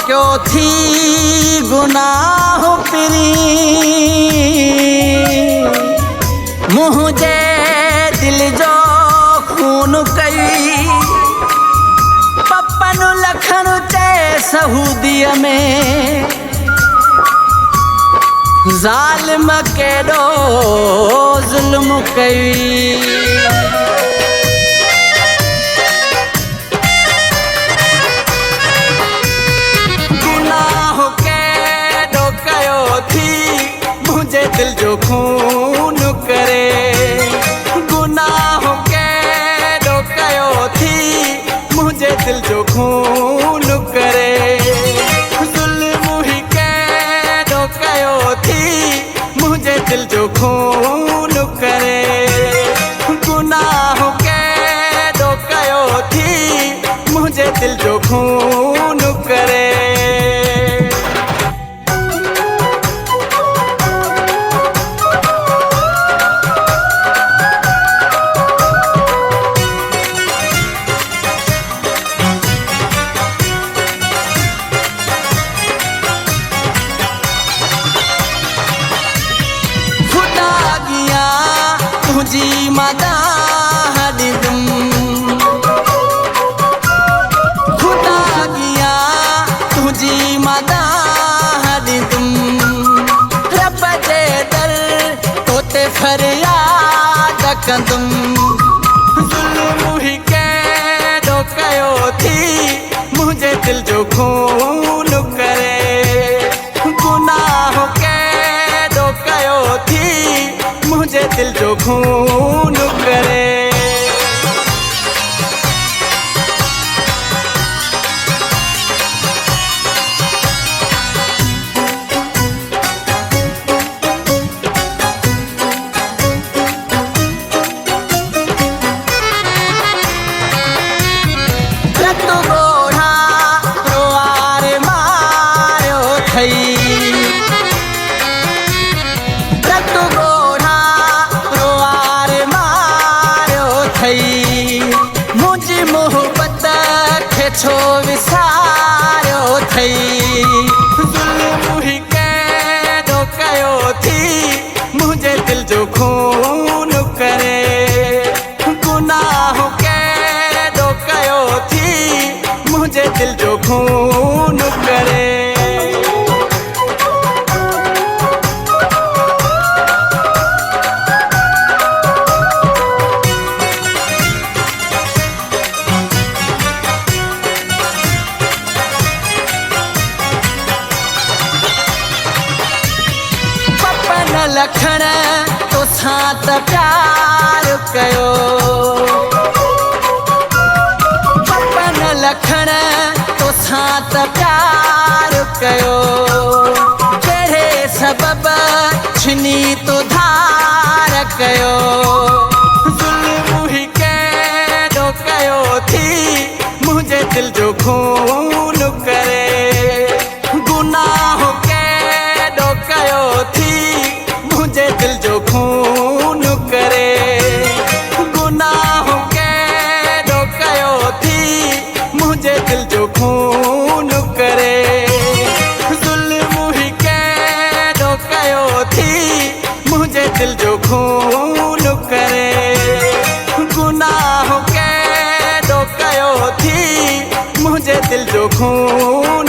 क्यों थी गुनाह पिरी मुझे दिल जो खून कई पप्पन लखन चे सहूदीअ में ज़ालिम केॾो ज़ुल्म कई दिल जो खून करे गुनाह केॾो कयो थी मुझे दिल जो खून करे ज़ुल्म ही केॾो कयो थी मुझे दिल जो खून करे गुनाह केॾो कयो थी मुझे दिल जो खून करे तुझी मदाह ॾिंदुम खुदा गिया तुझी मदाह ॾिंदुम रब जे दर तोते फरियाद कंदुम ज़ुल्म ही केॾो कयो थी मुझे दिल जो खून करे गुनाह केॾो कयो थी मुझे दिल जो खून करे रत गोढ़ा रोआर मारियो थई मुझी मोहब्बत खे छो विसारियो थई ज़ुल्म ही केॾो कयो थी मुझे दिल जो खून करे गुनाह केॾो कयो थी मुझे दिल जो खून करे लखन तोसां त प्यार कयो पप्पन लखन तोसां त प्यार कयो कहिड़े सबब छिनी तो धार कयो ज़ुल्म ही केॾो कयो थी मुझे दिल जो खून करे गुनाह केॾो कयो थी मुझे दिल जो खून करे गुनाह केॾो कयो थी मुझे दिल जो खून करे ज़ुल्म ही केॾो कयो थी मुझे दिल जो खून करे गुनाह केॾो कयो थी मुझे दिल जो खून